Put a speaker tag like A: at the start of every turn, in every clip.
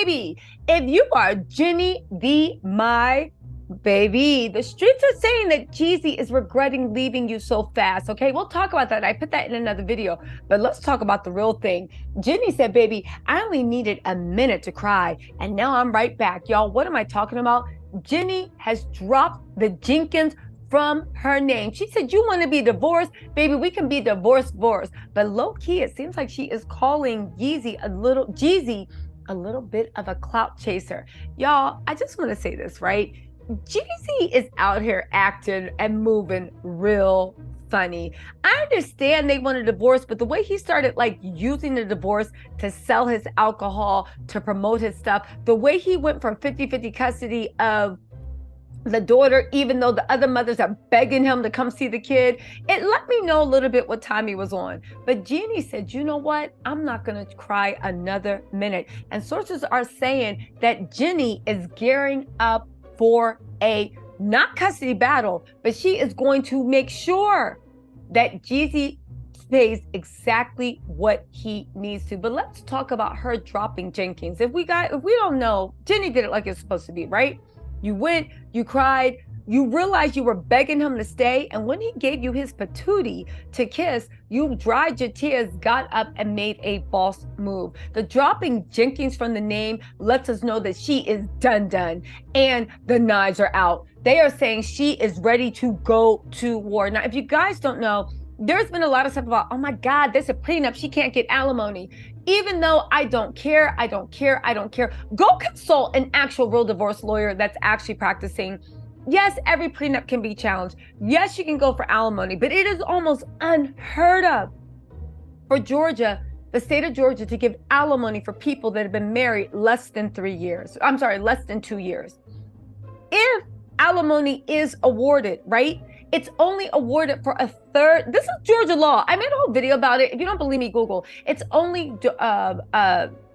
A: Baby, if you are Jenny the my baby, the streets are saying that Jeezy is regretting leaving you so fast. Okay, we'll talk about that. I put that in another video, but let's talk about the real thing. Jenny said, baby, I only needed a minute to cry, and now I'm right back. Y'all, what am I talking about? Jenny has dropped the Jenkins from her name. She said, you want to be divorced? Baby, we can be divorced. But low key, it seems like she is calling Jeezy a little bit of a clout chaser. Y'all, I just want to say this, right? Jeezy is out here acting and moving real funny. I understand they want a divorce, but the way he started like using the divorce to sell his alcohol, to promote his stuff, the way he went from 50-50 custody of the daughter, even though the other mothers are begging him to come see the kid, it let me know a little bit what time he was on. But Jeannie said, you know what? I'm not going to cry another minute. And sources are saying that Jenny is gearing up for a not custody battle, but she is going to make sure that Jeezy pays exactly what he needs to. But let's talk about her dropping Jenkins. If we don't know, Jenny did it like it's supposed to be, right? You went, you cried, you realized you were begging him to stay, and when he gave you his patootie to kiss, you dried your tears, got up, and made a boss move. The dropping Jenkins from the name lets us know that she is done, and the knives are out. They are saying she is ready to go to war. Now, if you guys don't know, there's been a lot of stuff about, oh my God, there's a prenup, she can't get alimony. Even though I don't care, go consult an actual real divorce lawyer that's actually practicing. Yes, every prenup can be challenged. Yes, you can go for alimony, but it is almost unheard of for Georgia, the state of Georgia, to give alimony for people that have been married less than 2 years. If alimony is awarded, right? It's only awarded for a third. This is Georgia law. I made a whole video about it. If you don't believe me, Google. It's only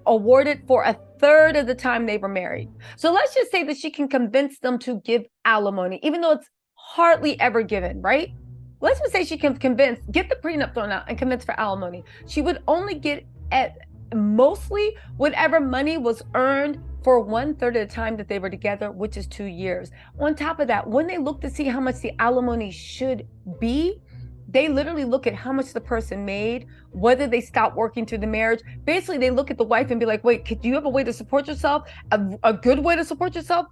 A: awarded for a third of the time they were married. So let's just say that she can convince them to give alimony, even though it's hardly ever given, right? Let's just say she can get the prenup thrown out and convince for alimony. She would only get at mostly whatever money was earned for 1/3 of the time that they were together, which is 2 years. On top of that, when they look to see how much the alimony should be, they literally look at how much the person made, whether they stopped working through the marriage. Basically, they look at the wife and be like, wait, do you have a way to support yourself? A good way to support yourself?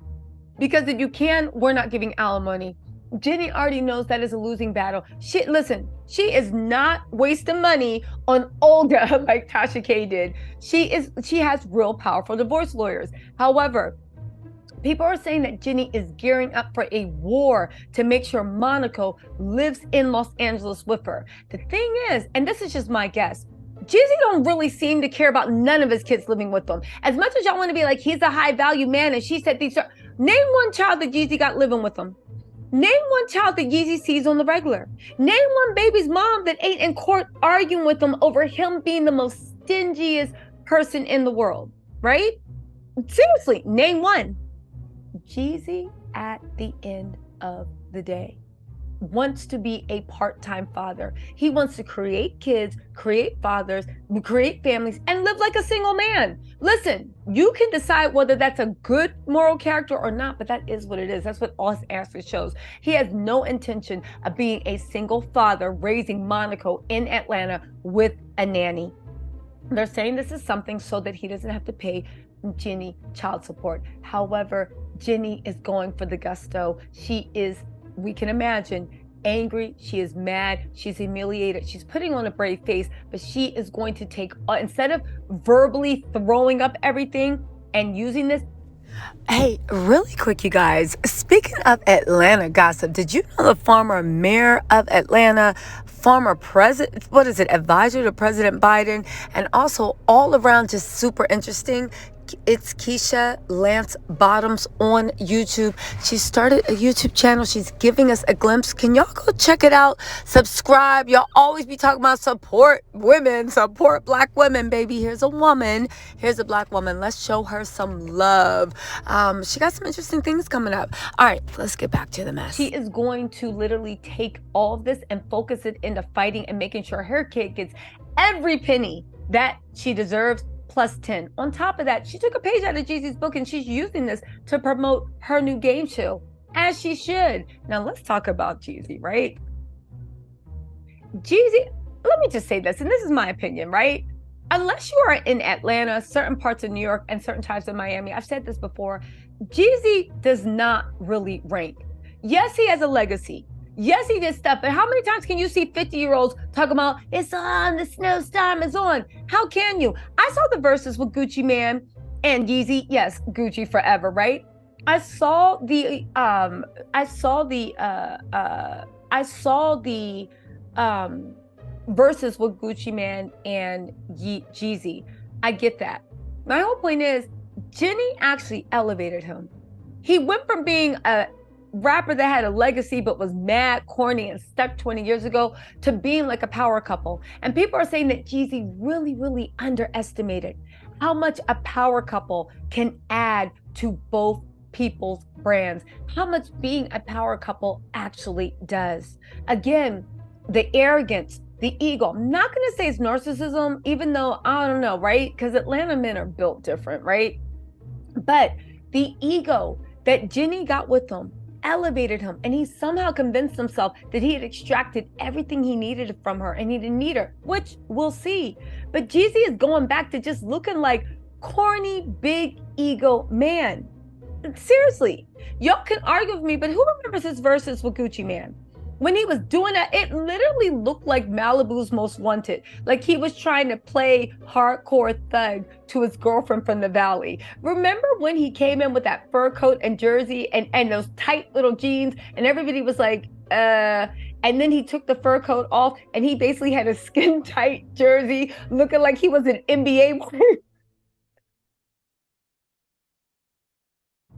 A: Because if you can, we're not giving alimony. Jenny already knows that is a losing battle. She is not wasting money on Olga like Tasha K did. She has real powerful divorce lawyers. However, people are saying that Jenny is gearing up for a war to make sure Monaco lives in Los Angeles with her. The thing is, and this is just my guess, Jeezy don't really seem to care about none of his kids living with them. As much as y'all want to be like, he's a high value man, and she said these are, name one child that Jeezy got living with him. Name one child that Jeezy sees on the regular. Name one baby's mom that ain't in court arguing with him over him being the most stingiest person in the world, right? Seriously, name one. Jeezy, at the end of the day, wants to be a part-time father. He wants to create kids, create fathers, create families, and live like a single man. Listen, you can decide whether that's a good moral character or not, but that is what it is. That's what all his answers shows. He has no intention of being a single father raising Monaco in Atlanta with a nanny. They're saying this is something so that he doesn't have to pay Jenny child support. However, Jenny is going for the gusto. She is, we can imagine, angry. She is mad. She's humiliated. She's putting on a brave face, but she is going to take, instead of verbally throwing up everything and using this. Hey, really quick, you guys. Speaking of Atlanta gossip, did you know the former mayor of Atlanta, former president, advisor to President Biden, and also all around just super interesting, it's Keisha Lance Bottoms on YouTube. She started a YouTube channel. She's giving us a glimpse. Can y'all go check it out? Subscribe. Y'all always be talking about support women, support black women, baby. Here's a woman. Here's a black woman. Let's show her some love. She got some interesting things coming up. All right, let's get back to the mess. She is going to literally take all of this and focus it into fighting and making sure her kid gets every penny that she deserves, plus 10. On top of that, she took a page out of Jeezy's book and she's using this to promote her new game show, as she should. Now let's talk about Jeezy, right? Jeezy, let me just say this, and this is my opinion, right? Unless you are in Atlanta, certain parts of New York, and certain types of Miami, I've said this before, Jeezy does not really rank. Yes, he has a legacy. Yes, he did stuff, but how many times can you see 50-year-olds talk about, it's on, the snowstorm is on? How can you? I saw the verses with Gucci Mane and Yeezy. Yes, Gucci forever, right? I saw the versus with Gucci Mane and Jeezy. I get that. My whole point is, Jeanine actually elevated him. He went from being a rapper that had a legacy but was mad, corny, and stuck 20 years ago to being like a power couple. And people are saying that Jeezy really, really underestimated how much a power couple can add to both people's brands, how much being a power couple actually does. Again, the arrogance, the ego. I'm not going to say it's narcissism, even though I don't know, right? Because Atlanta men are built different, right? But the ego that Jeanine got with him elevated him, and he somehow convinced himself that he had extracted everything he needed from her and he didn't need her, which we'll see. But Jeezy is going back to just looking like corny, big ego man. Seriously, y'all can argue with me, but who remembers his verses with Gucci Mane? When he was doing that, it literally looked like Malibu's Most Wanted. Like he was trying to play hardcore thug to his girlfriend from the valley. Remember when he came in with that fur coat and jersey and those tight little jeans, and everybody was like, and then he took the fur coat off and he basically had a skin tight jersey looking like he was an NBA player.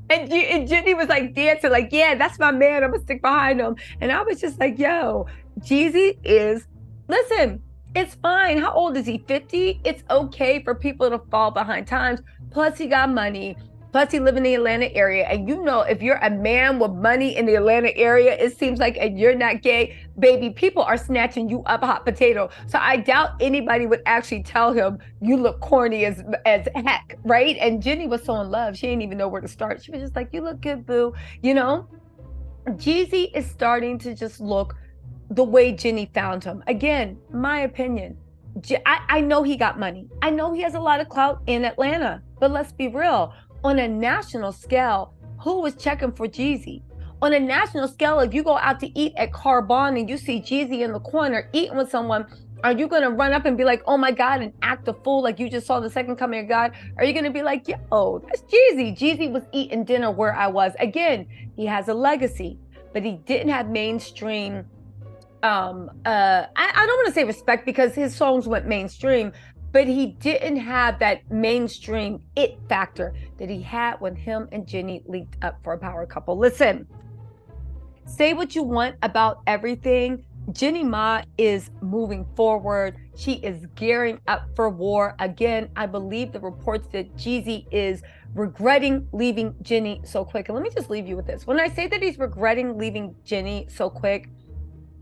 A: And Jeanine was like dancing, like, yeah, that's my man. I'm gonna stick behind him. And I was just like, yo, Jeezy is, listen, it's fine. How old is he? 50? It's okay for people to fall behind times. Plus, he got money. Plus, he live in the Atlanta area. And you know, if you're a man with money in the Atlanta area, it seems like, and you're not gay, baby, people are snatching you up hot potato. So I doubt anybody would actually tell him you look corny as heck, right? And Jenny was so in love, she didn't even know where to start. She was just like, you look good, boo. You know, Jeezy is starting to just look the way Jenny found him. Again, my opinion. I know he got money. I know he has a lot of clout in Atlanta, but let's be real. On a national scale, who was checking for Jeezy? On a national scale, if you go out to eat at Carbon and you see Jeezy in the corner eating with someone, are you going to run up and be like, oh my God, and act a fool like you just saw the second coming of God? Are you going to be like, yo, that's Jeezy. Jeezy was eating dinner where I was. Again, he has a legacy, but he didn't have mainstream. I don't want to say respect because his songs went mainstream, but he didn't have that mainstream it factor that he had when him and Jenny linked up for a power couple. Listen, say what you want about everything. Jeanine Mai is moving forward. She is gearing up for war. Again, I believe the reports that Jeezy is regretting leaving Jenny so quick. And let me just leave you with this. When I say that he's regretting leaving Jenny so quick,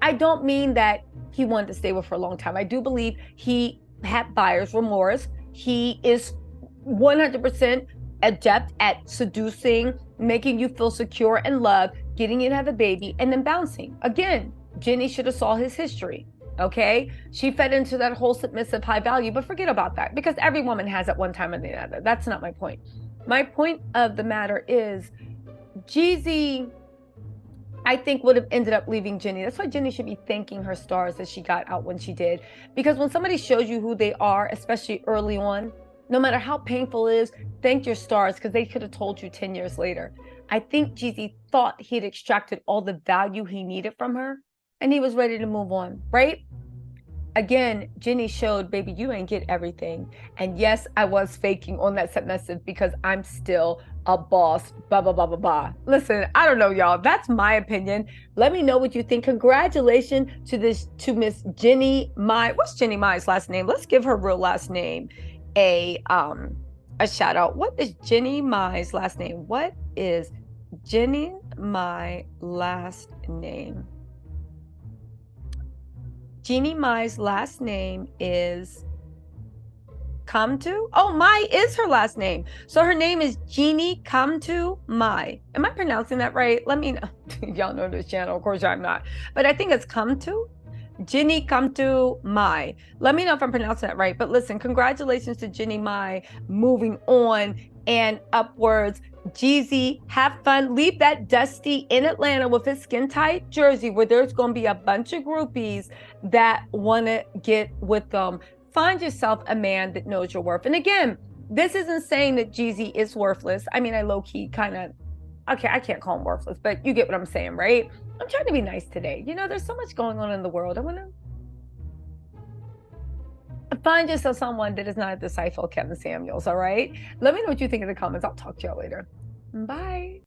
A: I don't mean that he wanted to stay with her for a long time. I do believe he had buyer's remorse. He is 100% adept at seducing, making you feel secure and loved, getting you to have a baby, and then bouncing. Again, Jenny should have saw his history, okay? She fed into that whole submissive high value, but forget about that because every woman has at one time or the other. That's not my point. My point of the matter is Jeezy, I think, would have ended up leaving Jenny. That's why Jenny should be thanking her stars that she got out when she did. Because when somebody shows you who they are, especially early on, no matter how painful it is, thank your stars because they could have told you 10 years later. I think Jeezy thought he had extracted all the value he needed from her and he was ready to move on, right? Again, Jenny showed, baby, you ain't get everything. And yes, I was faking on that submissive because I'm still a boss, blah, blah, blah, blah, blah. Listen, I don't know, y'all. That's my opinion. Let me know what you think. Congratulations to Miss Jeanine Mai. What's Jeanine Mai's last name? Let's give her real last name a shout out. What is Jeanine Mai's last name? What is Jeanine Mai's last name? Jeanine Mai's last name is Come to? Oh, Mai is her last name. So her name is Jeannie Come to Mai. Am I pronouncing that right? Let me know. Y'all know this channel. Of course, I'm not. But I think it's Come to. Ginny Come to Mai. Let me know if I'm pronouncing that right. But listen, congratulations to Ginny Mai moving on and upwards. Jeezy, have fun. Leave that Dusty in Atlanta with his skin tight jersey where there's going to be a bunch of groupies that want to get with them. Find yourself a man that knows your worth. And again, this isn't saying that Jeezy is worthless. I mean, I low-key kind of, okay, I can't call him worthless, but you get what I'm saying, right? I'm trying to be nice today. You know, there's so much going on in the world. I want to find yourself someone that is not a disciple of Kevin Samuels, all right? Let me know what you think in the comments. I'll talk to y'all later. Bye.